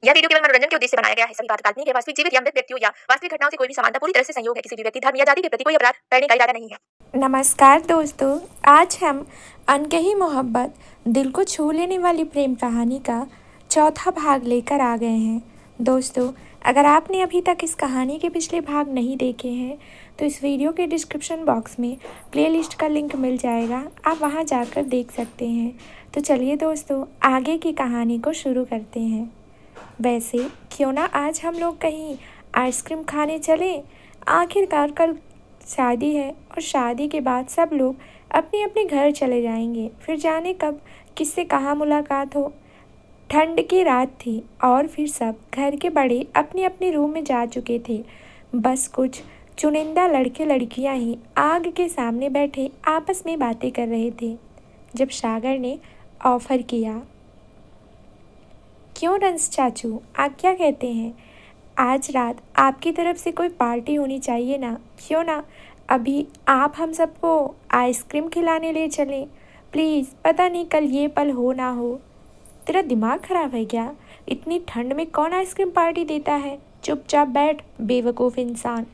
यह वीडियो केवल मनोरंजन के उद्देश्य से बनाया गया है। सभी बात काल्पनिक है। वास्तविक जीवित या मृत व्यक्तियों या वास्तविक घटनाओं से कोई भी समानता पूरी तरह से संयोग है। किसी भी व्यक्ति, धर्म या जाति के प्रति कोई अपराध करने का इरादा नहीं है। नमस्कार दोस्तों, आज हम अनकही मोहब्बत, दिल को छू लेने वाली प्रेम कहानी का चौथा भाग लेकर आ गए हैं। दोस्तों, अगर आपने अभी तक इस कहानी के पिछले भाग नहीं देखे हैं तो इस वीडियो के डिस्क्रिप्शन बॉक्स में प्लेलिस्ट का लिंक मिल जाएगा, आप वहां जाकर देख सकते हैं। तो चलिए दोस्तों, आगे की कहानी को शुरू करते हैं। वैसे क्यों ना आज हम लोग कहीं आइसक्रीम खाने चलें। आखिरकार कल शादी है और शादी के बाद सब लोग अपने अपने घर चले जाएंगे। फिर जाने कब किससे कहाँ मुलाकात हो। ठंड की रात थी और फिर सब घर के बड़े अपने अपने रूम में जा चुके थे। बस कुछ चुनिंदा लड़के लड़कियां ही आग के सामने बैठे आपस में बातें कर रहे थे जब सागर ने ऑफर किया। क्यों रंस चाचू, आप क्या कहते हैं? आज रात आपकी तरफ से कोई पार्टी होनी चाहिए ना? क्यों ना अभी आप हम सबको आइसक्रीम खिलाने ले चलें? प्लीज़, पता नहीं कल ये पल हो ना हो। तेरा दिमाग ख़राब है क्या? इतनी ठंड में कौन आइसक्रीम पार्टी देता है? चुपचाप बैठ, बेवकूफ़ इंसान।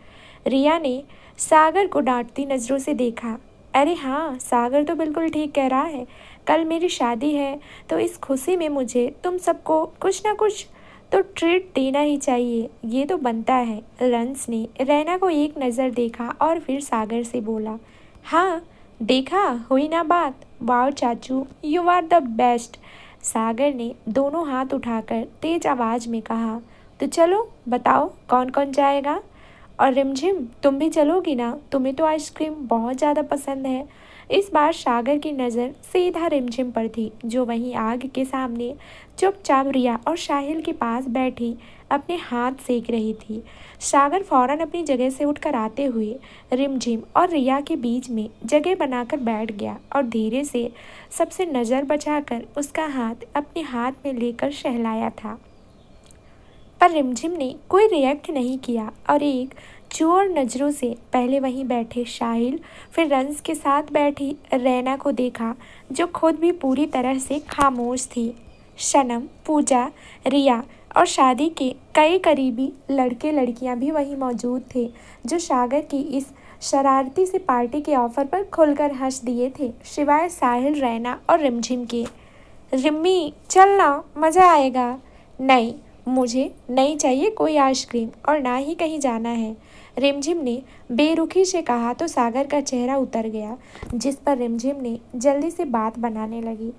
रिया ने सागर को डांटती नज़रों से देखा। अरे हाँ, सागर तो बिल्कुल ठीक कह रहा है। कल मेरी शादी है तो इस खुशी में मुझे तुम सबको कुछ ना कुछ तो ट्रीट देना ही चाहिए, ये तो बनता है। रंस ने रैना को एक नज़र देखा और फिर सागर से बोला, हाँ देखा, हुई ना बात। वाह चाचू, यू आर द बेस्ट। सागर ने दोनों हाथ उठाकर तेज आवाज़ में कहा। तो चलो बताओ कौन कौन जाएगा? और रिमझिम, तुम भी चलोगी ना? तुम्हें तो आइसक्रीम बहुत ज़्यादा पसंद है। इस बार सागर की नज़र सीधा रिमझिम पर थी, जो वहीं आग के सामने चुपचाप रिया और साहिल के पास बैठी अपने हाथ सेक रही थी। सागर फौरन अपनी जगह से उठकर आते हुए रिमझिम और रिया के बीच में जगह बनाकर बैठ गया और धीरे से सबसे नज़र बचाकर उसका हाथ अपने हाथ में लेकर सहलाया था। पर रिमझिम ने कोई रिएक्ट नहीं किया और एक चोर नज़रों से पहले वहीं बैठे साहिल, फिर रंस के साथ बैठी रैना को देखा, जो खुद भी पूरी तरह से खामोश थी। सनम, पूजा, रिया और शादी के कई करीबी लड़के लड़कियां भी वहीं मौजूद थे, जो सागर की इस शरारती से पार्टी के ऑफर पर खुलकर हंस दिए थे, सिवाय साहिल, रैना और रिमझिम के। रिम्मी चलना, मज़ा आएगा। नहीं, मुझे नहीं चाहिए कोई आइसक्रीम और ना ही कहीं जाना है, रिमझिम ने बेरुखी से कहा तो सागर का चेहरा उतर गया, जिस पर रिमझिम ने जल्दी से बात बनाने लगी।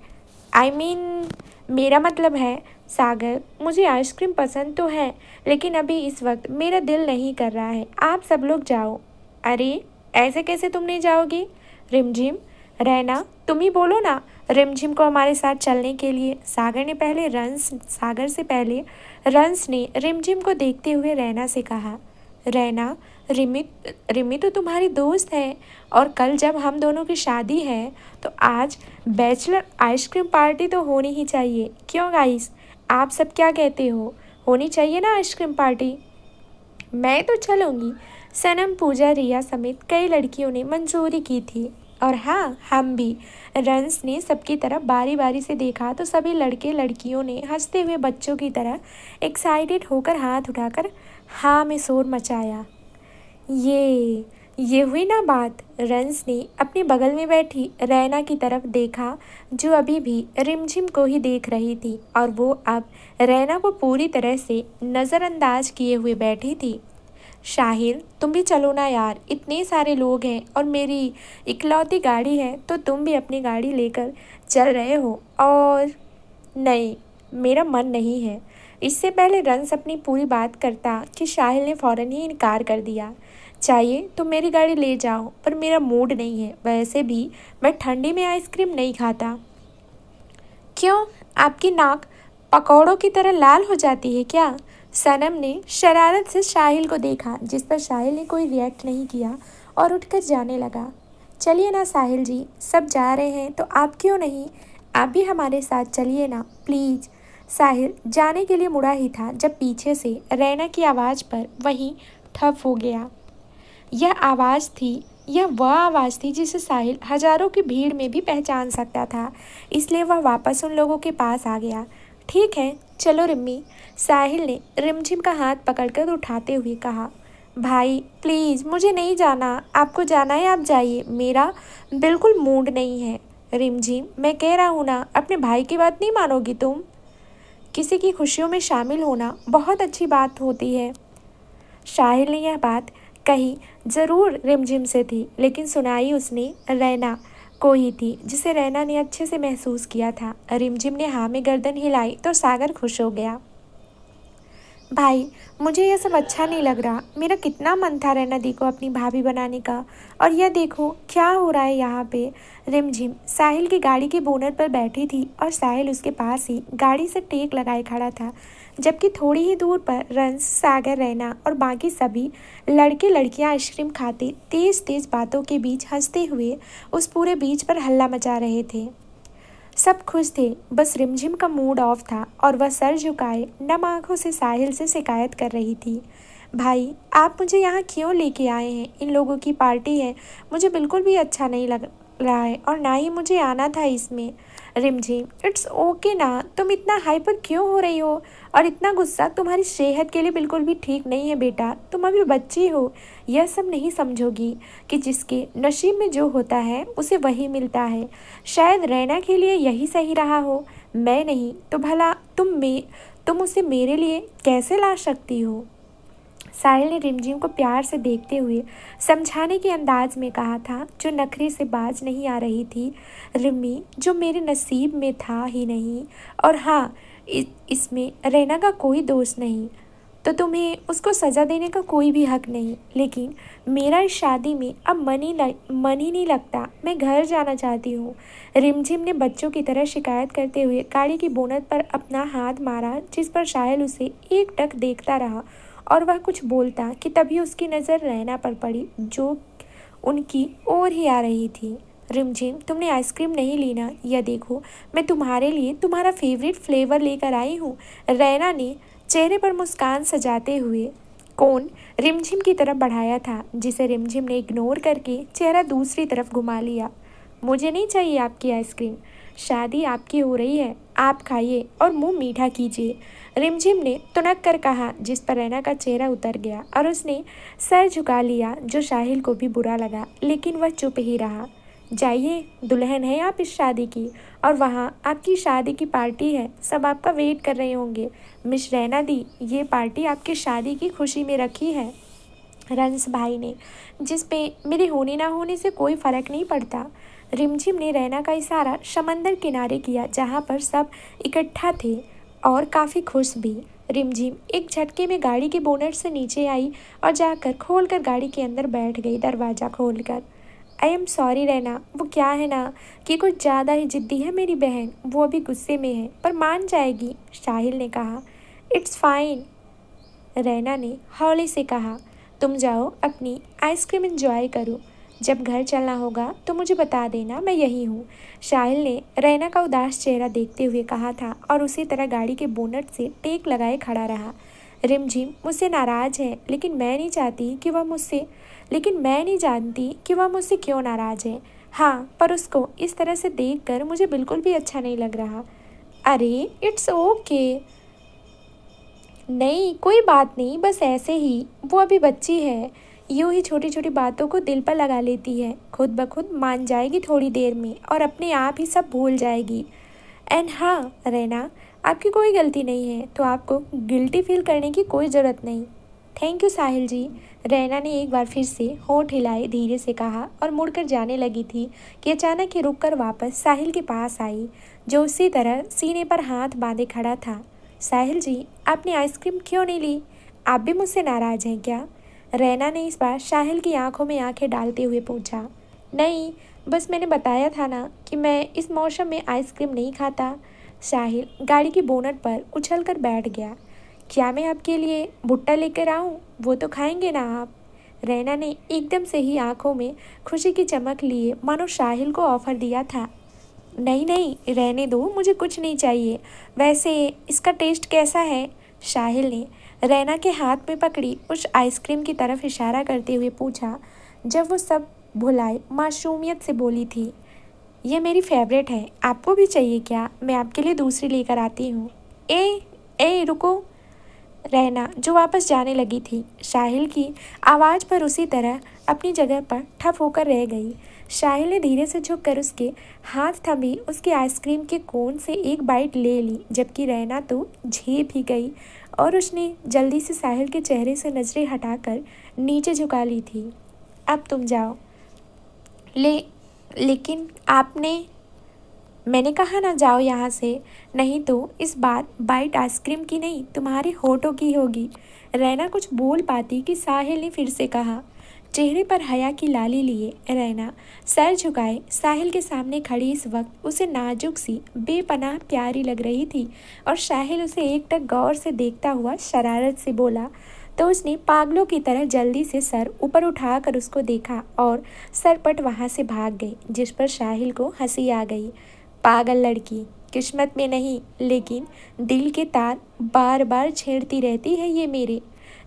मेरा मतलब है सागर, मुझे आइसक्रीम पसंद तो है, लेकिन अभी इस वक्त मेरा दिल नहीं कर रहा है। आप सब लोग जाओ। अरे ऐसे कैसे तुम नहीं जाओगी? रिमझिम, रैना तुम ही बोलो ना रिमझिम को हमारे साथ चलने के लिए। सागर से पहले रंस ने रिमझिम को देखते हुए रैना से कहा। रैना, रिमी तो तुम्हारी दोस्त है और कल जब हम दोनों की शादी है तो आज बैचलर आइसक्रीम पार्टी तो होनी ही चाहिए। क्यों गाइस, आप सब क्या कहते हो? होनी चाहिए ना आइसक्रीम पार्टी? मैं तो चलूँगी। सनम, पूजा, रिया समेत कई लड़कियों ने मंजूरी की थी। और हाँ, हम भी। रंस ने सबकी तरफ बारी बारी से देखा तो सभी लड़के लड़कियों ने हंसते हुए बच्चों की तरह एक्साइटेड होकर हाथ उठाकर हाँ में शोर मचाया। ये हुई ना बात। रंस ने अपने बगल में बैठी रैना की तरफ देखा, जो अभी भी रिमझिम को ही देख रही थी और वो अब रैना को पूरी तरह से नज़रअंदाज किए हुए बैठी थी। साहिल, तुम भी चलो ना यार, इतने सारे लोग हैं और मेरी इकलौती गाड़ी है तो तुम भी अपनी गाड़ी लेकर चल रहे हो। और नहीं, मेरा मन नहीं है। इससे पहले रंस अपनी पूरी बात करता कि साहिल ने फ़ौरन ही इनकार कर दिया। चाहिए तो मेरी गाड़ी ले जाओ, पर मेरा मूड नहीं है। वैसे भी मैं ठंडी में आइसक्रीम नहीं खाता। क्यों, आपकी नाक पकौड़ों की तरह लाल हो जाती है क्या? सनम ने शरारत से साहिल को देखा, जिस पर साहिल ने कोई रिएक्ट नहीं किया और उठकर जाने लगा। चलिए ना साहिल जी, सब जा रहे हैं तो आप क्यों नहीं? आप भी हमारे साथ चलिए ना प्लीज़। साहिल जाने के लिए मुड़ा ही था जब पीछे से रैना की आवाज़ पर वहीं ठप हो गया। यह वह आवाज़ थी जिसे साहिल हजारों की भीड़ में भी पहचान सकता था, इसलिए वह वापस उन लोगों के पास आ गया। ठीक है, चलो रिम्मी। साहिल ने रिमझिम का हाथ पकड़कर उठाते हुए कहा, भाई प्लीज़ मुझे नहीं जाना, आपको जाना है आप जाइए, मेरा बिल्कुल मूड नहीं है। रिमझिम, मैं कह रहा हूँ ना, अपने भाई की बात नहीं मानोगी तुम? किसी की खुशियों में शामिल होना बहुत अच्छी बात होती है। साहिल ने यह बात कही ज़रूर रिमझिम से थी, लेकिन सुनाई उसने रैना को ही थी, जिसे रैना ने अच्छे से महसूस किया था। रिमझिम ने हाँ में गर्दन हिलाई तो सागर खुश हो गया। भाई, मुझे यह सब अच्छा नहीं लग रहा। मेरा कितना मन था रैना दी को अपनी भाभी बनाने का, और यह देखो क्या हो रहा है यहाँ पे। रिमझिम साहिल की गाड़ी की बोनट पर बैठी थी और साहिल उसके पास ही गाड़ी से टेक लगाए खड़ा था, जबकि थोड़ी ही दूर पर रंस, सागर, रैना और बाकी सभी लड़के लड़कियाँ आइसक्रीम खाते तेज तेज बातों के बीच हंसते हुए उस पूरे बीच पर हल्ला मचा रहे थे। सब खुश थे, बस रिमझिम का मूड ऑफ था और वह सर झुकाए नम आंखों से साहिल से शिकायत कर रही थी। भाई, आप मुझे यहाँ क्यों लेके आए हैं? इन लोगों की पार्टी है, मुझे बिल्कुल भी अच्छा नहीं लग रहा है और ना ही मुझे आना था इसमें। रिमझिम, इट्स ओके ना, तुम इतना हाइपर क्यों हो रही हो? और इतना गुस्सा तुम्हारी सेहत के लिए बिल्कुल भी ठीक नहीं है बेटा, तुम अभी बच्ची हो। यह सब नहीं समझोगी कि जिसके नसीब में जो होता है उसे वही मिलता है। शायद रैना के लिए यही सही रहा हो, मैं नहीं तो भला तुम उसे मेरे लिए कैसे ला सकती हो? साहिल ने रिमझिम को प्यार से देखते हुए समझाने के अंदाज में कहा था, जो नखरे से बाज नहीं आ रही थी। रिमी, जो मेरे नसीब में था ही नहीं, और हाँ, इसमें रैना का कोई दोष नहीं, तो तुम्हें उसको सज़ा देने का कोई भी हक नहीं। लेकिन मेरा इस शादी में अब मन ही नहीं लगता, मैं घर जाना चाहती हूँ। रिमझिम ने बच्चों की तरह शिकायत करते हुए गाड़ी की बोनट पर अपना हाथ मारा, जिस पर साहिल उसे एकटक देखता रहा और वह कुछ बोलता कि तभी उसकी नज़र रैना पर पड़ी, जो उनकी ओर ही आ रही थी। रिमझिम, तुमने आइसक्रीम नहीं ली ना? यह देखो, मैं तुम्हारे लिए तुम्हारा फेवरेट फ्लेवर लेकर आई हूँ। रैना ने चेहरे पर मुस्कान सजाते हुए कोन रिमझिम की तरफ बढ़ाया था, जिसे रिमझिम ने इग्नोर करके चेहरा दूसरी तरफ घुमा लिया। मुझे नहीं चाहिए आपकी आइसक्रीम, शादी आपकी हो रही है, आप खाइए और मुंह मीठा कीजिए। रिमझिम ने तुनक कर कहा, जिस पर रैना का चेहरा उतर गया और उसने सर झुका लिया, जो साहिल को भी बुरा लगा, लेकिन वह चुप ही रहा। जाइए, दुल्हन है आप इस शादी की, और वहाँ आपकी शादी की पार्टी है, सब आपका वेट कर रहे होंगे। मिस रैना दी, ये पार्टी आपकी शादी की खुशी में रखी है रंस भाई ने, जिस पे मेरे होने ना होने से कोई फ़र्क नहीं पड़ता। रिमझिम ने रैना का इशारा समंदर किनारे किया, जहाँ पर सब इकट्ठा थे और काफ़ी खुश भी। रिमझिम एक झटके में गाड़ी के बोनट से नीचे आई और जाकर खोलकर गाड़ी के अंदर बैठ गई, दरवाज़ा खोलकर। आई एम सॉरी रैना, वो क्या है ना कि कुछ ज़्यादा ही जिद्दी है मेरी बहन, वो अभी गुस्से में है पर मान जाएगी, साहिल ने कहा। इट्स फाइन, रैना ने हौले से कहा। तुम जाओ अपनी आइसक्रीम एंजॉय करो, जब घर चलना होगा तो मुझे बता देना, मैं यही हूँ। साहिल ने रैना का उदास चेहरा देखते हुए कहा था और उसी तरह गाड़ी के बोनट से टेक लगाए खड़ा रहा। रिमझिम मुझसे नाराज़ है, लेकिन मैं नहीं जानती कि वह मुझसे क्यों नाराज़ है। हाँ, पर उसको इस तरह से देखकर मुझे बिल्कुल भी अच्छा नहीं लग रहा। अरे इट्स ओके, नहीं कोई बात नहीं, बस ऐसे ही, वो अभी बच्ची है, यूँ ही छोटी छोटी बातों को दिल पर लगा लेती है, खुद ब खुद मान जाएगी थोड़ी देर में और अपने आप ही सब भूल जाएगी। एंड हाँ रैना, आपकी कोई गलती नहीं है, तो आपको गिल्टी फील करने की कोई ज़रूरत नहीं। थैंक यू साहिल जी, रैना ने एक बार फिर से होंठ हिलाए धीरे से कहा और मुड़कर जाने लगी थी कि अचानक ही रुककर वापस साहिल के पास आई, जो उसी तरह सीने पर हाथ बांधे खड़ा था। साहिल जी, आपने आइसक्रीम क्यों नहीं ली? आप भी मुझसे नाराज़ हैं क्या? रैना ने इस बार साहिल की आंखों में आंखें डालते हुए पूछा। नहीं, बस मैंने बताया था ना कि मैं इस मौसम में आइसक्रीम नहीं खाता। साहिल गाड़ी की बोनट पर उछलकर बैठ गया। क्या मैं आपके लिए भुट्टा लेकर आऊं? वो तो खाएंगे ना आप? रैना ने एकदम से ही आंखों में खुशी की चमक लिए, मानो साहिल को ऑफर दिया था। नहीं नहीं, रहने दो, मुझे कुछ नहीं चाहिए। वैसे इसका टेस्ट कैसा है? साहिल ने रैना के हाथ में पकड़ी उस आइसक्रीम की तरफ इशारा करते हुए पूछा, जब वो सब भुलाए मासूमियत से बोली थी। ये मेरी फेवरेट है, आपको भी चाहिए क्या? मैं आपके लिए दूसरी लेकर आती हूँ। ए रुको, रहना जो वापस जाने लगी थी, साहिल की आवाज़ पर उसी तरह अपनी जगह पर ठप होकर रह गई। साहिल ने धीरे से झुककर उसके हाथ थमी उसकी आइसक्रीम के कोन से एक बाइट ले ली, जबकि रहना तो झेप ही गई और उसने जल्दी से साहिल के चेहरे से नज़रें हटाकर नीचे झुका ली थी। अब तुम जाओ। लेकिन आपने, मैंने कहा ना जाओ यहाँ से, नहीं तो इस बार बाइट आइसक्रीम की नहीं तुम्हारे होठों की होगी। रैना कुछ बोल पाती कि साहिल ने फिर से कहा। चेहरे पर हया की लाली लिए रैना सर झुकाए साहिल के सामने खड़ी इस वक्त उसे नाजुक सी बेपनाह प्यारी लग रही थी और साहिल उसे एकटक गौर से देखता हुआ शरारत से बोला तो उसने पागलों की तरह जल्दी से सर ऊपर उठाकर उसको देखा और सरपट वहाँ से भाग गई, जिस पर साहिल को हंसी आ गई। पागल लड़की, किस्मत में नहीं लेकिन दिल के तार बार बार छेड़ती रहती है ये मेरे।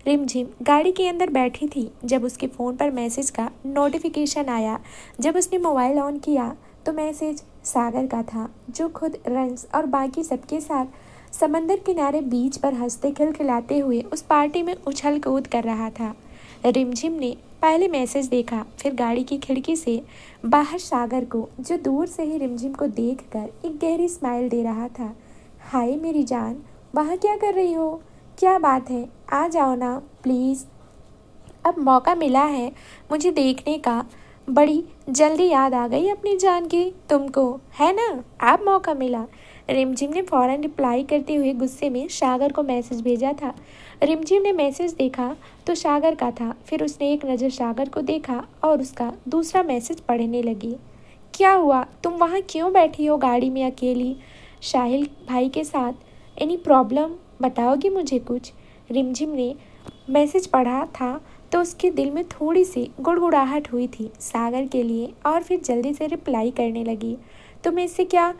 रिमझिम गाड़ी के अंदर बैठी थी जब उसके फ़ोन पर मैसेज का नोटिफिकेशन आया। जब उसने मोबाइल ऑन किया तो मैसेज सागर का था, जो खुद रंस और बाकी सबके साथ समंदर किनारे बीच पर हंसते खिलखिलाते हुए उस पार्टी में उछल कूद कर रहा था। रिमझिम ने पहले मैसेज देखा, फिर गाड़ी की खिड़की से बाहर सागर को, जो दूर से ही रिमझिम को देखकर एक गहरी स्माइल दे रहा था। हाय मेरी जान, वहाँ क्या कर रही हो? क्या बात है, आ जाओ ना प्लीज़। अब मौका मिला है मुझे देखने का, बड़ी जल्दी याद आ गई अपनी जान की तुमको, है ना? अब मौका मिला। रिमझिम ने फ़ौरन रिप्लाई करते हुए गुस्से में सागर को मैसेज भेजा था। रिमझिम ने मैसेज देखा तो सागर का था, फिर उसने एक नज़र सागर को देखा और उसका दूसरा मैसेज पढ़ने लगी। क्या हुआ, तुम वहाँ क्यों बैठी हो गाड़ी में अकेली साहिल भाई के साथ? एनी प्रॉब्लम, बताओगी मुझे कुछ? रिमझिम ने मैसेज पढ़ा था तो उसके दिल में थोड़ी सी गुड़गुड़ाहट हुई थी सागर के लिए और फिर जल्दी से रिप्लाई करने लगी। तुम्हें इससे क्या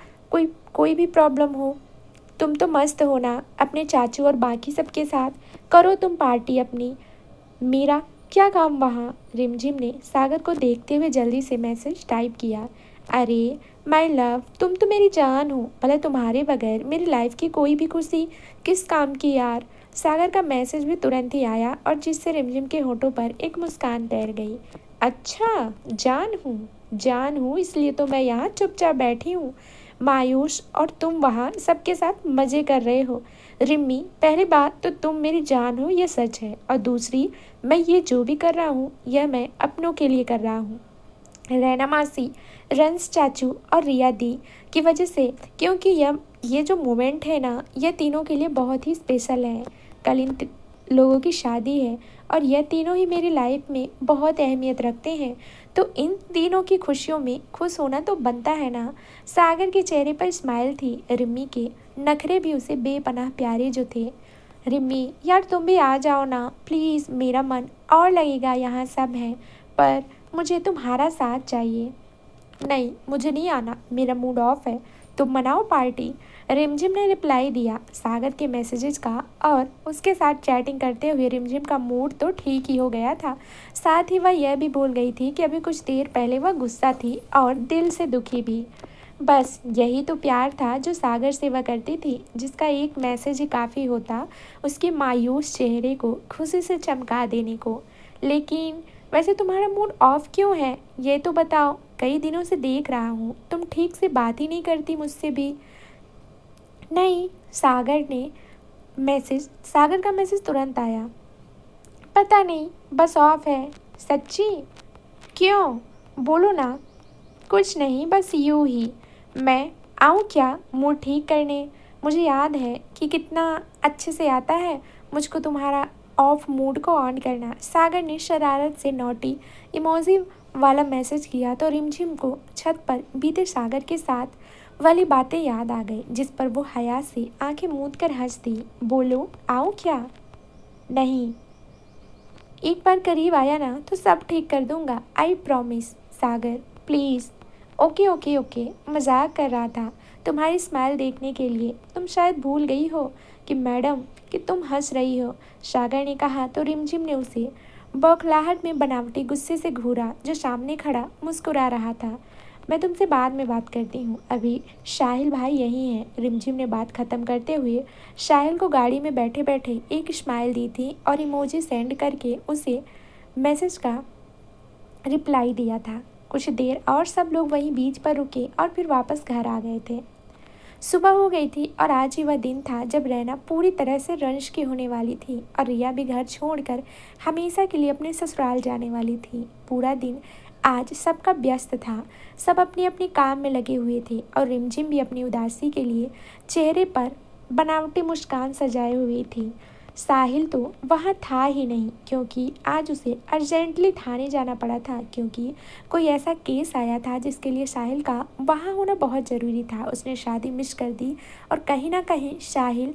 कोई भी प्रॉब्लम हो? तुम तो मस्त हो ना अपने चाचू और बाकी सबके साथ, करो तुम पार्टी अपनी, मेरा क्या काम वहाँ? रिमझिम ने सागर को देखते हुए जल्दी से मैसेज टाइप किया। अरे माय लव, तुम तो मेरी जान हो, भला तुम्हारे बगैर मेरी लाइफ की कोई भी खुशी किस काम की यार। सागर का मैसेज भी तुरंत ही आया और जिससे रिमझिम के होठों पर एक मुस्कान तैर गई। अच्छा, जान हूँ इसलिए तो मैं यहाँ चुपचाप बैठी हूँ मायूस, और तुम वहाँ सबके साथ मज़े कर रहे हो। रिम्मी, पहली बात तो तुम मेरी जान हो यह सच है, और दूसरी मैं ये जो भी कर रहा हूँ यह मैं अपनों के लिए कर रहा हूँ, रैना मासी, रंस चाचू और रिया दी की वजह से, क्योंकि ये जो मोमेंट है ना यह तीनों के लिए बहुत ही स्पेशल है। कल इन लोगों की शादी है और यह तीनों ही मेरी लाइफ में बहुत अहमियत रखते हैं, तो इन तीनों की खुशियों में खुश होना तो बनता है ना। सागर के चेहरे पर स्माइल थी, रिम्मी के नखरे भी उसे बेपनाह प्यारे जो थे। रिम्मी यार तुम भी आ जाओ ना प्लीज़, मेरा मन और लगेगा, यहाँ सब हैं, पर मुझे तुम्हारा साथ चाहिए। नहीं मुझे नहीं आना, मेरा मूड ऑफ है, तुम मनाओ पार्टी। रिमझिम ने रिप्लाई दिया सागर के मैसेजेस का और उसके साथ चैटिंग करते हुए रिमझिम का मूड तो ठीक ही हो गया था। साथ ही वह यह भी भूल गई थी कि अभी कुछ देर पहले वह गुस्सा थी और दिल से दुखी भी। बस यही तो प्यार था जो सागर से वह करती थी, जिसका एक मैसेज ही काफ़ी होता उसके मायूस चेहरे को खुशी से चमका देने को। लेकिन वैसे तुम्हारा मूड ऑफ क्यों है ये तो बताओ, कई दिनों से देख रहा हूँ तुम ठीक से बात ही नहीं करती मुझसे भी। नहीं, सागर का मैसेज तुरंत आया। पता नहीं, बस ऑफ है। सच्ची? क्यों, बोलो ना। कुछ नहीं, बस यूँ ही। मैं आऊँ क्या मूड ठीक करने? मुझे याद है कि कितना अच्छे से आता है मुझको तुम्हारा ऑफ मूड को ऑन करना। सागर ने शरारत से नोटी इमोजी वाला मैसेज किया तो रिमझिम को छत पर बीते सागर के साथ वाली बातें याद आ गई, जिस पर वो हया से आंखें मूंद कर हंस दी। बोलो, आऊँ क्या? नहीं, एक बार करीब आया ना तो सब ठीक कर दूंगा, I promise. Sagar please. Okay okay okay, मजाक कर रहा था तुम्हारी स्माइल देखने के लिए। तुम शायद भूल गई हो कि मैडम कि तुम हंस रही हो, सागर ने कहा तो रिमझिम ने उसे बौखलाहट में बनावटी गुस्से से घूरा जो सामने खड़ा मुस्कुरा रहा था। मैं तुमसे बाद में बात करती हूँ, अभी साहिल भाई यहीं हैं। रिमझिम ने बात ख़त्म करते हुए साहिल को गाड़ी में बैठे बैठे एक स्माइल दी थी और इमोजी सेंड करके उसे मैसेज का रिप्लाई दिया था। कुछ देर और सब लोग वहीं बीच पर रुके और फिर वापस घर आ गए थे। सुबह हो गई थी और आज ही वह दिन था जब रैना पूरी तरह से रंश की होने वाली थी और रिया भी घर छोड़कर हमेशा के लिए अपने ससुराल जाने वाली थी। पूरा दिन आज सबका व्यस्त था, सब अपने अपने काम में लगे हुए थे और रिमझिम भी अपनी उदासी के लिए चेहरे पर बनावटी मुस्कान सजाए हुई थी। साहिल तो वहाँ था ही नहीं क्योंकि आज उसे अर्जेंटली थाने जाना पड़ा था, क्योंकि कोई ऐसा केस आया था जिसके लिए साहिल का वहाँ होना बहुत ज़रूरी था। उसने शादी मिस कर दी और कहीं ना कहीं साहिल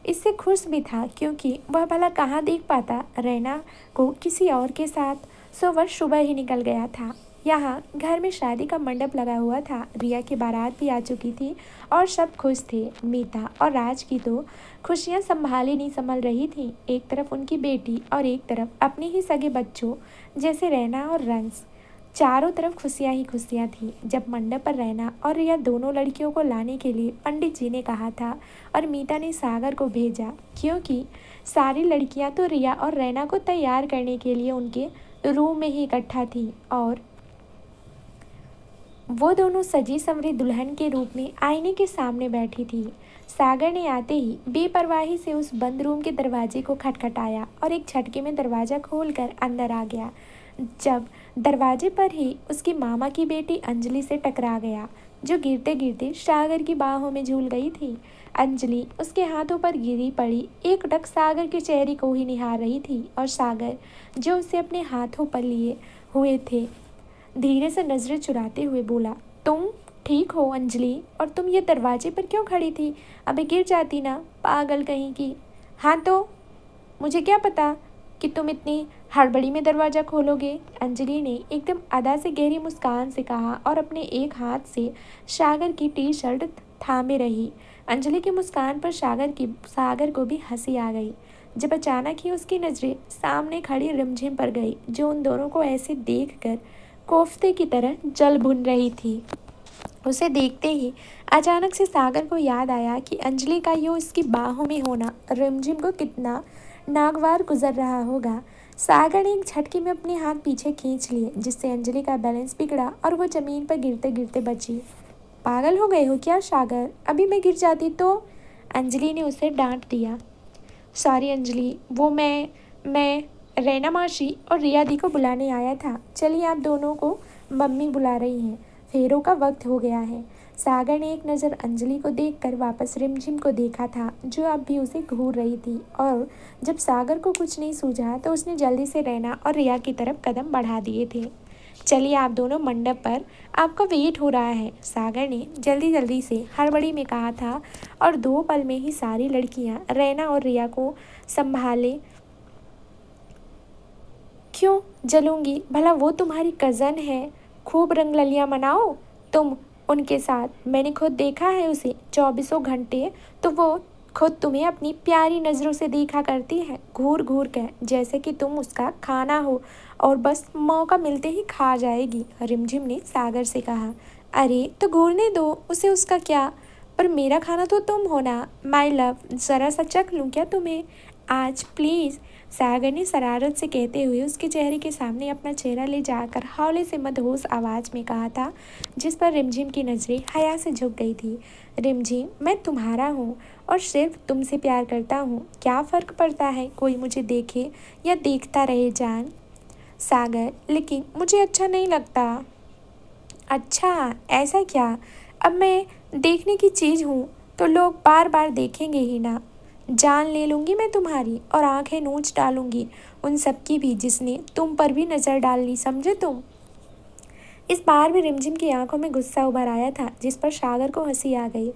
इससे खुश भी था, क्योंकि वह भला कहाँ देख पाता रैना को किसी और के साथ। सो वह सुबह ही निकल गया था। यहाँ घर में शादी का मंडप लगा हुआ था। रिया की बारात भी आ चुकी थी और सब खुश थे। मीता और राज की तो खुशियाँ संभाली नहीं संभल रही थी। एक तरफ उनकी बेटी और एक तरफ अपने ही सगे बच्चों जैसे रैना और रंस। चारों तरफ खुशियाँ ही खुशियाँ थी। जब मंडप पर रैना और रिया दोनों लड़कियों को लाने के लिए पंडित जी ने कहा था और मीता ने सागर को भेजा, क्योंकि सारी लड़कियां तो रिया और रैना को तैयार करने के लिए उनके रूम में ही इकट्ठा थी और वो दोनों सजी संवरी दुल्हन के रूप में आईने के सामने बैठी थी। सागर ने आते ही बेपरवाही से उस बंद रूम के दरवाजे को खटखटाया और एक झटके में दरवाज़ा खोलकर अंदर आ गया। जब दरवाजे पर ही उसकी मामा की बेटी अंजलि से टकरा गया, जो गिरते गिरते सागर की बाहों में झूल गई थी। अंजलि उसके हाथों पर गिरी पड़ी एकटक सागर के चेहरे को ही निहार रही थी और सागर जो उसे अपने हाथों पर लिए हुए थे धीरे से नजरें चुराते हुए बोला, तुम ठीक हो अंजलि? और तुम ये दरवाजे पर क्यों खड़ी थी? अबे गिर जाती ना, पागल कहीं की। हाँ तो मुझे क्या पता कि तुम इतनी हड़बड़ी में दरवाज़ा खोलोगे? अंजलि ने एकदम अदा से गहरी मुस्कान से कहा और अपने एक हाथ से सागर की टी शर्ट थामे रही। अंजलि की मुस्कान पर सागर को भी हंसी आ गई, जब अचानक ही उसकी नज़रें सामने खड़ी रिमझिम पर गई, जो उन दोनों को ऐसे देखकर कोफ्ते की तरह जल भुन रही थी। उसे देखते ही अचानक से सागर को याद आया कि अंजलि का यूँ उसकी बाहों में होना रिमझिम को कितना नागवार गुजर रहा होगा। सागर ने एक झटके में अपने हाथ पीछे खींच लिए, जिससे अंजलि का बैलेंस बिगड़ा और वो ज़मीन पर गिरते गिरते बची। पागल हो गए हो क्या सागर? अभी मैं गिर जाती तो? अंजलि ने उसे डांट दिया। सॉरी अंजलि, वो मैं रैना मासी और रिया दी को बुलाने आया था। चलिए, आप दोनों को मम्मी बुला रही हैं, फेरों का वक्त हो गया है। सागर ने एक नज़र अंजलि को देखकर वापस रिमझिम को देखा था, जो अब भी उसे घूर रही थी, और जब सागर को कुछ नहीं सूझा तो उसने जल्दी से रैना और रिया की तरफ कदम बढ़ा दिए थे। चलिए, आप दोनों मंडप पर, आपका वेट हो रहा है, सागर ने जल्दी जल्दी से हड़बड़ी में कहा था और 2 पल में ही सारी लड़कियां रैना और रिया को संभाले। क्यों जलूंगी? भला वो तुम्हारी कज़न है, खूब रंगललियाँ मनाओ तुम उनके साथ। मैंने खुद देखा है उसे 24 घंटे, तो वो खुद तुम्हें अपनी प्यारी नज़रों से देखा करती है, घूर घूर कर, जैसे कि तुम उसका खाना हो और बस मौका मिलते ही खा जाएगी। रिमझिम ने सागर से कहा। अरे तो घूरने दो उसे, उसका क्या? पर मेरा खाना तो तुम हो ना माय लव, ज़रा सा चख लूँ क्या तुम्हें आज प्लीज़? सागर ने शरारत से कहते हुए उसके चेहरे के सामने अपना चेहरा ले जाकर हौले से मदहोश आवाज़ में कहा था, जिस पर रिमझिम की नज़रें हया से झुक गई थी। रिमझिम, मैं तुम्हारा हूँ और सिर्फ तुमसे प्यार करता हूँ, क्या फ़र्क पड़ता है कोई मुझे देखे या देखता रहे जान? सागर, लेकिन मुझे अच्छा नहीं लगता। अच्छा, ऐसा क्या? अब मैं देखने की चीज़ हूँ तो लोग बार बार देखेंगे ही ना। जान ले लूँगी मैं तुम्हारी और आंखें नोच डालूँगी उन सब की भी जिसने तुम पर भी नज़र डाल ली, समझे तुम? इस बार भी रिमझिम की आंखों में गुस्सा उभर आया था, जिस पर सागर को हंसी आ गई।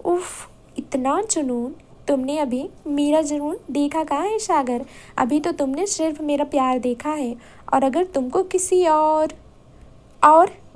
उफ, इतना जुनून! तुमने अभी मेरा जुनून देखा कहाँ है सागर? अभी तो तुमने सिर्फ मेरा प्यार देखा है, और अगर तुमको किसी और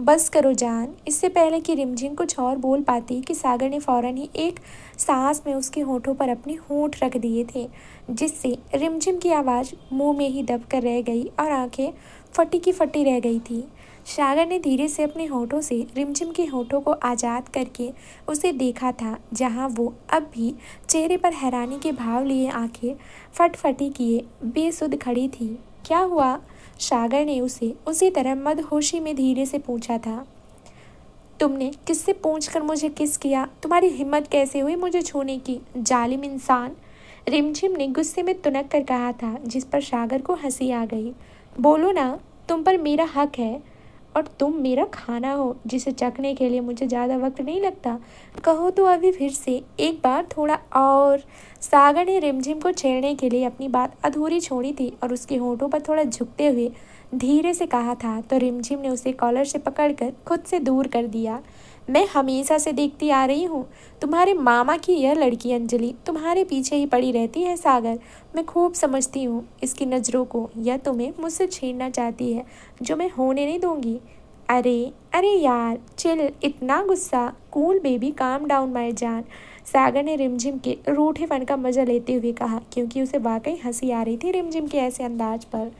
बस करो जान। इससे पहले कि रिमझिम कुछ और बोल पाती कि सागर ने फ़ौरन ही एक सांस में उसके होठों पर अपने होंठ रख दिए थे, जिससे रिमझिम की आवाज़ मुंह में ही दब कर रह गई और आंखें फटी की फटी रह गई थी। सागर ने धीरे से अपने होठों से रिमझिम के होठों को आज़ाद करके उसे देखा था, जहां वो अब भी चेहरे पर हैरानी के भाव लिए आंखें फटफटी किए बेसुध खड़ी थी। क्या हुआ? सागर ने उसे उसी तरह मदहोशी में धीरे से पूछा था। तुमने किससे पूछ कर मुझे किस किया? तुम्हारी हिम्मत कैसे हुई मुझे छूने की, जालिम इंसान? रिमझिम ने गुस्से में तुनक कर कहा था, जिस पर सागर को हंसी आ गई। बोलो ना, तुम पर मेरा हक है और तुम मेरा खाना हो, जिसे चखने के लिए मुझे ज़्यादा वक्त नहीं लगता। कहो तो अभी फिर से एक बार थोड़ा और। सागर ने रिमझिम को छेड़ने के लिए अपनी बात अधूरी छोड़ी थी और उसके होठों पर थोड़ा झुकते हुए धीरे से कहा था, तो रिमझिम ने उसे कॉलर से पकड़कर खुद से दूर कर दिया। मैं हमेशा से देखती आ रही हूँ, तुम्हारे मामा की यह लड़की अंजलि तुम्हारे पीछे ही पड़ी रहती है सागर। मैं खूब समझती हूँ इसकी नज़रों को, यह तुम्हें मुझसे छीनना चाहती है, जो मैं होने नहीं दूंगी। अरे अरे यार चिल, इतना गुस्सा? Cool baby, calm down my जान। सागर ने रिमझिम के रूठेपन का मजा लेते हुए कहा, क्योंकि उसे वाकई हंसी आ रही थी रिमझिम के ऐसे अंदाज पर।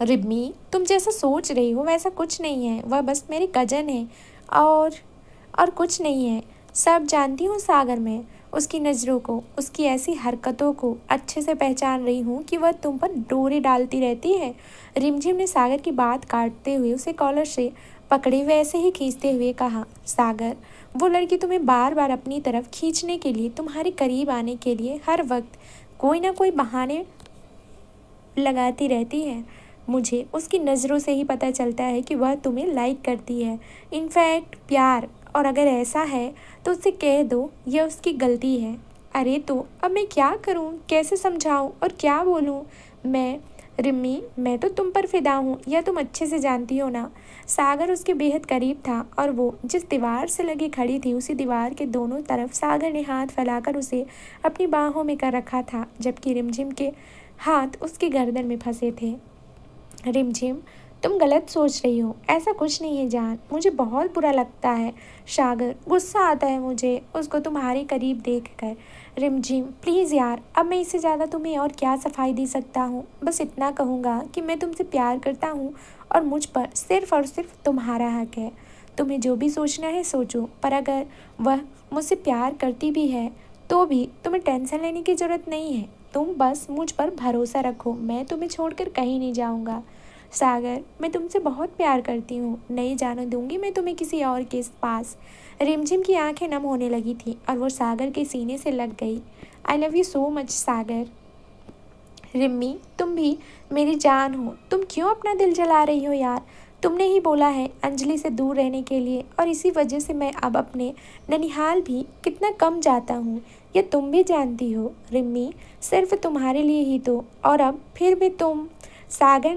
रिम्मी, तुम जैसा सोच रही हो वैसा कुछ नहीं है, वह बस मेरी कज़न है और कुछ नहीं है। सब जानती हूँ सागर मैं, उसकी नज़रों को, उसकी ऐसी हरकतों को अच्छे से पहचान रही हूँ कि वह तुम पर डोरे डालती रहती है। रिमझिम ने सागर की बात काटते हुए उसे कॉलर से पकड़े वैसे ही खींचते हुए कहा, सागर, वो लड़की तुम्हें बार बार अपनी तरफ खींचने के लिए, तुम्हारे करीब आने के लिए हर वक्त कोई ना कोई बहाने लगाती रहती है। मुझे उसकी नज़रों से ही पता चलता है कि वह तुम्हें लाइक करती है, इनफैक्ट प्यार। और अगर ऐसा है तो उससे कह दो यह उसकी गलती है। अरे तो अब मैं क्या करूं, कैसे समझाऊं और क्या बोलूं? रिम्मी, मैं तो तुम पर फिदा हूँ, यह तुम अच्छे से जानती हो ना। सागर उसके बेहद करीब था और वो जिस दीवार से लगी खड़ी थी, उसी दीवार के दोनों तरफ सागर ने हाथ फैलाकर उसे अपनी बाहों में कर रखा था, जबकि रिमझिम के हाथ उसकी गर्दन में फंसे थे। रिमझिम, तुम गलत सोच रही हो, ऐसा कुछ नहीं है जान, मुझे बहुत बुरा लगता है। सागर, गुस्सा आता है मुझे उसको तुम्हारे करीब देखकर। रिमझिम, प्लीज़ यार, अब मैं इससे ज़्यादा तुम्हें और क्या सफाई दे सकता हूँ? बस इतना कहूँगा कि मैं तुमसे प्यार करता हूँ और मुझ पर सिर्फ़ और सिर्फ तुम्हारा हक है। तुम्हें जो भी सोचना है सोचो, पर अगर वह मुझसे प्यार करती भी है तो भी तुम्हें टेंशन लेने की ज़रूरत नहीं है। तुम बस मुझ पर भरोसा रखो, मैं तुम्हें छोड़कर कहीं नहीं जाऊँगा। सागर, मैं तुमसे बहुत प्यार करती हूँ, नहीं जाने दूंगी मैं तुम्हें किसी और के पास। रिमझिम की आंखें नम होने लगी थी और वो सागर के सीने से लग गई। I love you so much Sagar. Rimmi, तुम भी मेरी जान हो, तुम क्यों अपना दिल जला रही हो यार? तुमने ही बोला है अंजलि से दूर रहने के लिए, और इसी वजह से मैं अब अपने ननिहाल भी कितना कम जाता हूँ, ये तुम भी जानती हो। रिम्मी, सिर्फ तुम्हारे लिए ही तो, और अब फिर भी तुम। सागर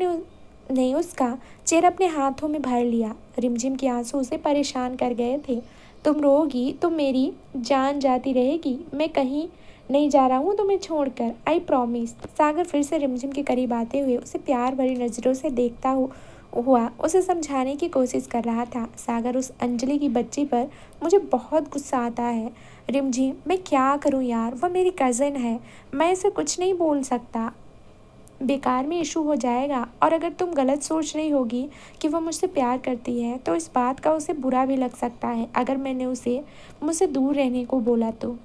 ने उसका चेहरा अपने हाथों में भर लिया। रिमझिम के आंसू उसे परेशान कर गए थे। तुम रोगी तो मेरी जान जाती रहेगी, मैं कहीं नहीं जा रहा हूँ तुम्हें छोड़कर, आई प्रॉमिस। सागर फिर से रिमझिम के करीब आते हुए उसे प्यार भरी नज़रों से देखता हुआ उसे समझाने की कोशिश कर रहा था। सागर, उस अंजलि की बच्ची पर मुझे बहुत गुस्सा आता है। रिमझिम, मैं क्या करूँ यार, वह मेरी कज़न है, मैं इसे कुछ नहीं बोल सकता, बेकार में इशू हो जाएगा। और अगर तुम गलत सोच रही होगी कि वह मुझसे प्यार करती है, तो इस बात का उसे बुरा भी लग सकता है अगर मैंने उसे मुझसे दूर रहने को बोला तो।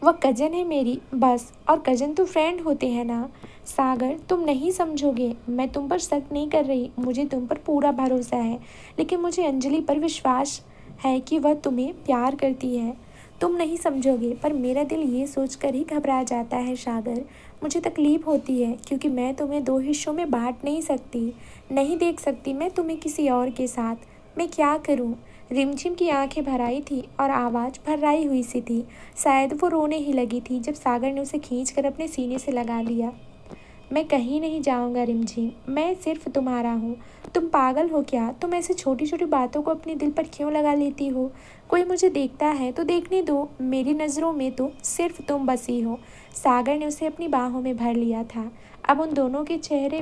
वह कज़न है मेरी बस, और कज़न तो फ्रेंड होते हैं ना। सागर, तुम नहीं समझोगे, मैं तुम पर शक नहीं कर रही, मुझे तुम पर पूरा भरोसा है, लेकिन मुझे अंजलि पर विश्वास है कि वह तुम्हें प्यार करती है। तुम नहीं समझोगे, पर मेरा दिल ये सोचकर ही घबरा जाता है सागर। मुझे तकलीफ़ होती है क्योंकि मैं तुम्हें दो हिस्सों में बांट नहीं सकती, नहीं देख सकती मैं तुम्हें किसी और के साथ। मैं क्या करूं? रिमझिम की आंखें भर आई थी और आवाज़ भर्राई हुई सी थी। शायद वो रोने ही लगी थी जब सागर ने उसे खींचकर अपने सीने से लगा लिया। मैं कहीं नहीं जाऊंगा रिमझिम, मैं सिर्फ तुम्हारा हूँ। तुम पागल हो क्या? तुम ऐसे छोटी छोटी बातों को अपने दिल पर क्यों लगा लेती हो? कोई मुझे देखता है तो देखने दो, मेरी नज़रों में तो सिर्फ तुम बसी हो। सागर ने उसे अपनी बाहों में भर लिया था। अब उन दोनों के चेहरे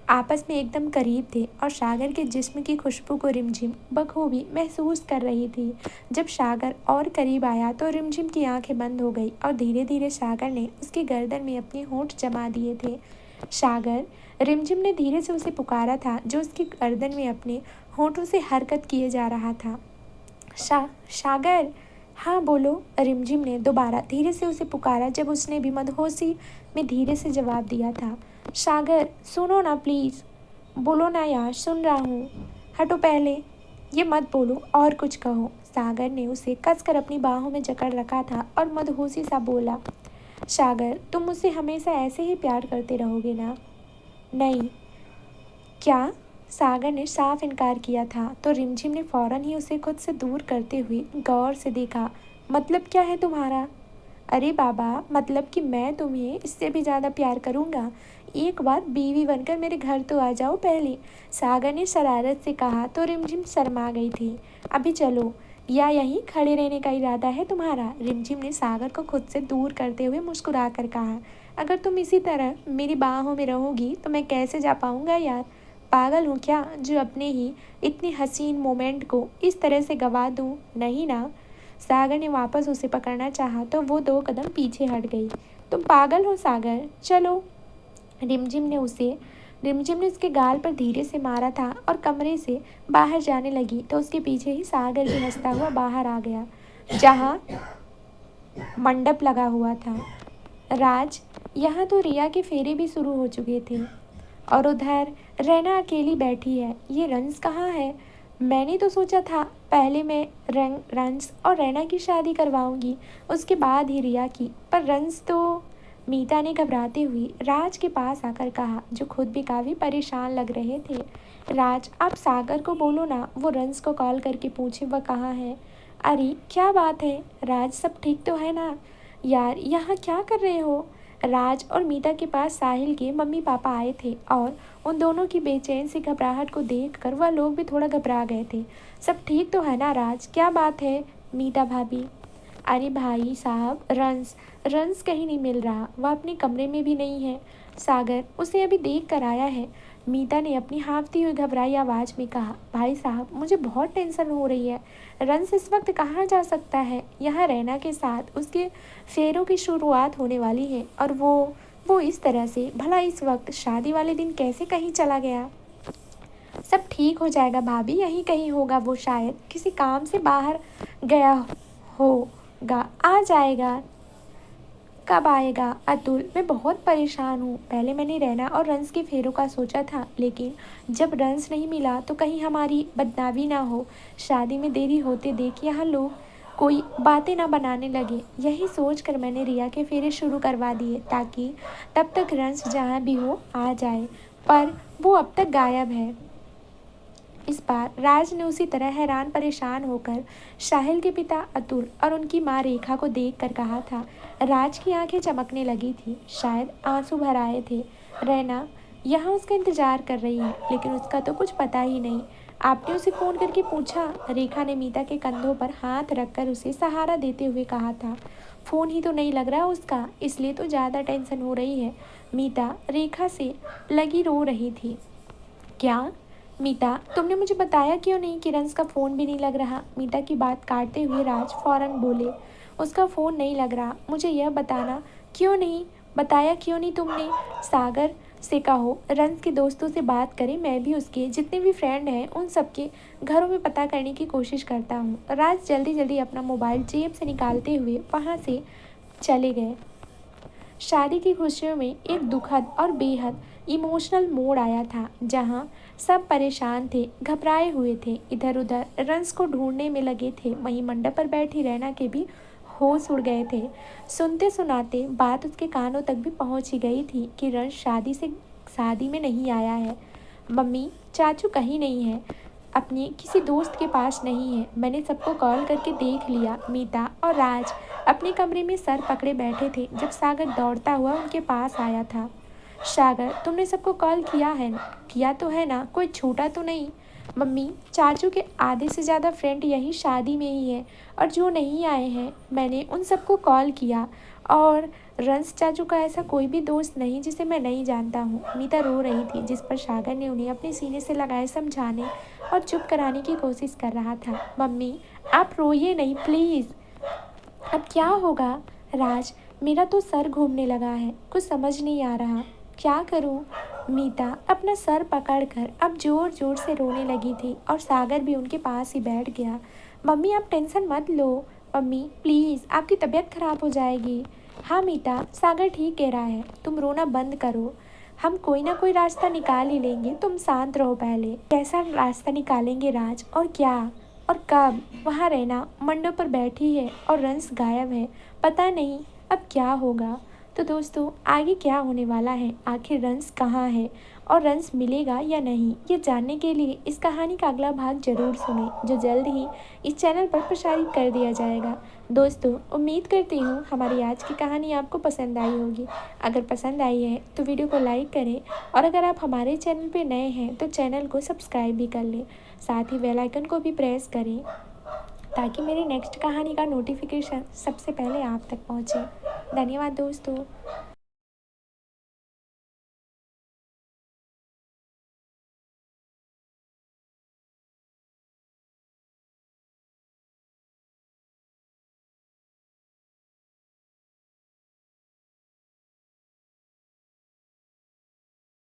आपस में एकदम करीब थे और सागर के जिस्म की खुशबू को रिमझिम बखूबी महसूस कर रही थी। जब सागर और करीब आया तो रिमझिम की आंखें बंद हो गई और धीरे धीरे सागर ने उसकी गर्दन में अपने होंठ जमा दिए थे। सागर, रिमझिम ने धीरे से उसे पुकारा था, जो उसकी गर्दन में अपने होंठों से हरकत किए जा रहा था। सागर। हाँ बोलो, रिमझिम ने दोबारा धीरे से उसे पुकारा, जब उसने भी मदहोशी में धीरे से जवाब दिया था। सागर, सुनो ना प्लीज़। बोलो ना यार, सुन रहा हूँ। हटो पहले, ये मत बोलो और कुछ कहो। सागर ने उसे कसकर अपनी बाहों में जकड़ रखा था और मदहोशी सा बोला, सागर, तुम मुझसे हमेशा ऐसे ही प्यार करते रहोगे ना? नहीं। क्या? सागर ने साफ इनकार किया था तो रिमझिम ने फौरन ही उसे खुद से दूर करते हुए गौर से देखा। मतलब क्या है तुम्हारा? अरे बाबा, मतलब कि मैं तुम्हें इससे भी ज़्यादा प्यार करूँगा। एक बार बीवी बनकर मेरे घर तो आ जाओ पहले, सागर ने शरारत से कहा तो रिमझिम शर्मा गई थी। अभी चलो, या यहीं खड़े रहने का इरादा है तुम्हारा? रिमझिम ने सागर को खुद से दूर करते हुए मुस्कुरा कर कहा। अगर तुम इसी तरह मेरी बाहों में रहोगी तो मैं कैसे जा पाऊँगा यार? पागल हूँ क्या जो अपने ही इतनी हसीन मोमेंट को इस तरह से गवा दूँ? नहीं ना। सागर ने वापस उसे पकड़ना चाहा तो वो 2 कदम पीछे हट गई। तुम पागल हो सागर, चलो। रिमझिम ने उसके गाल पर धीरे से मारा था और कमरे से बाहर जाने लगी तो उसके पीछे ही सागर भी हंसता हुआ बाहर आ गया, जहाँ मंडप लगा हुआ था। राज, यहाँ तो रिया के फेरे भी शुरू हो चुके थे और उधर रैना अकेली बैठी है। ये रंस कहाँ है? मैंने तो सोचा था पहले मैं रंस और रैना की शादी करवाऊंगी, उसके बाद ही रिया की, पर रंस तो। मीता ने घबराते हुए राज के पास आकर कहा, जो खुद भी काफ़ी परेशान लग रहे थे। राज, आप सागर को बोलो ना, वो रंस को कॉल करके पूछे वह कहाँ है। अरे क्या बात है राज, सब ठीक तो है ना? यार यहाँ क्या कर रहे हो? राज और मीता के पास साहिल के मम्मी पापा आए थे और उन दोनों की बेचैन सी घबराहट को देखकर वह लोग भी थोड़ा घबरा गए थे। सब ठीक तो है ना राज, क्या बात है? मीता भाभी। अरे भाई साहब, रंस रंस कहीं नहीं मिल रहा, वह अपने कमरे में भी नहीं है। सागर उसे अभी देख कर आया है। मीता ने अपनी हाँफती हुई घबराई आवाज़ में कहा। भाई साहब, मुझे बहुत टेंशन हो रही है। रंस इस वक्त कहाँ जा सकता है? यहाँ रैना के साथ उसके फेरों की शुरुआत होने वाली है और वो इस तरह से, भला इस वक्त शादी वाले दिन कैसे कहीं चला गया? सब ठीक हो जाएगा भाभी, यहीं कहीं होगा वो, शायद किसी काम से बाहर गया होगा, आ जाएगा। कब आएगा? अतुल, मैं बहुत परेशान हूँ। पहले मैंने रैना और रंस के फेरों का सोचा था, लेकिन जब रंस नहीं मिला तो कहीं हमारी बदनामी ना हो। शादी में देरी होते देख यहाँ लोग कोई बातें ना बनाने लगे। यही सोच कर मैंने रिया के फेरे शुरू करवा दिए ताकि तब तक रंस जहाँ भी हो आ जाए, पर वो अब तक गायब है। इस बार राज ने उसी तरह हैरान परेशान होकर साहिल के पिता अतुल और उनकी माँ रेखा को देखकर कहा था। राज की आंखें चमकने लगी थी, शायद आंसू भर आए थे। रैना यहाँ उसका इंतजार कर रही है, लेकिन उसका तो कुछ पता ही नहीं। आपने उसे फ़ोन करके पूछा? रेखा ने मीता के कंधों पर हाथ रखकर उसे सहारा देते हुए कहा था। फ़ोन ही तो नहीं लग रहा उसका, इसलिए तो ज़्यादा टेंशन हो रही है। मीता रेखा से लगी रो रही थी। क्या? मीता, तुमने मुझे बताया क्यों नहीं कि रंस का फ़ोन भी नहीं लग रहा? मीता की बात काटते हुए राज फौरन बोले, उसका फ़ोन नहीं लग रहा, मुझे यह बताना क्यों नहीं बताया, क्यों नहीं तुमने? सागर से कहो रंस के दोस्तों से बात करें, मैं भी उसके जितने भी फ्रेंड हैं उन सबके घरों में पता करने की कोशिश करता हूँ। राज जल्दी जल्दी अपना मोबाइल जेब से निकालते हुए वहाँ से चले गए। शादी की खुशियों में एक दुखद और बेहद इमोशनल मोड़ आया था, जहां सब परेशान थे, घबराए हुए थे, इधर उधर रंस को ढूंढने में लगे थे। वहीं मंडप पर बैठी रैना के भी होश उड़ गए थे। सुनते सुनाते बात उसके कानों तक भी पहुंच ही गई थी कि रंस शादी में नहीं आया है। मम्मी, चाचू कहीं नहीं है, अपने किसी दोस्त के पास नहीं है। मैंने सबको कॉल करके देख लिया। मीता और राज अपने कमरे में सर पकड़े बैठे थे जब सागर दौड़ता हुआ उनके पास आया था। सागर, तुमने सबको कॉल किया तो है ना? कोई छूटा तो नहीं? मम्मी, चाचू के आधे से ज़्यादा फ्रेंड यही शादी में ही है और जो नहीं आए हैं मैंने उन सबको कॉल किया और रंस चाचू का ऐसा कोई भी दोस्त नहीं जिसे मैं नहीं जानता हूँ। मीता रो रही थी, जिस पर सागर ने उन्हें अपने सीने से लगाए समझाने और चुप कराने की कोशिश कर रहा था। मम्मी, आप रोइए नहीं प्लीज़। अब क्या होगा? राज, मेरा तो सर घूमने लगा है, कुछ समझ नहीं आ रहा, क्या करूं? मीता अपना सर पकड़कर अब जोर जोर से रोने लगी थी और सागर भी उनके पास ही बैठ गया। मम्मी, आप टेंशन मत लो। मम्मी प्लीज़, आपकी तबीयत खराब हो जाएगी। हाँ मीता, सागर ठीक कह रहा है, तुम रोना बंद करो, हम कोई ना कोई रास्ता निकाल ही लेंगे, तुम शांत रहो पहले। कैसा रास्ता निकालेंगे राज? और क्या और कब? वहाँ रहना मंडप पर बैठी है और रंस गायब है, पता नहीं अब क्या होगा। तो दोस्तों, आगे क्या होने वाला है, आखिर रंस कहाँ है और रंस मिलेगा या नहीं, ये जानने के लिए इस कहानी का अगला भाग जरूर सुनें, जो जल्द ही इस चैनल पर प्रसारित कर दिया जाएगा। दोस्तों, उम्मीद करती हूँ हमारी आज की कहानी आपको पसंद आई होगी। अगर पसंद आई है तो वीडियो को लाइक करें और अगर आप हमारे चैनल पर नए हैं तो चैनल को सब्सक्राइब भी कर लें। साथ ही बेल आइकन को भी प्रेस करें ताकि मेरी नेक्स्ट कहानी का नोटिफिकेशन सबसे पहले आप तक पहुँचे। धन्यवाद दोस्तों।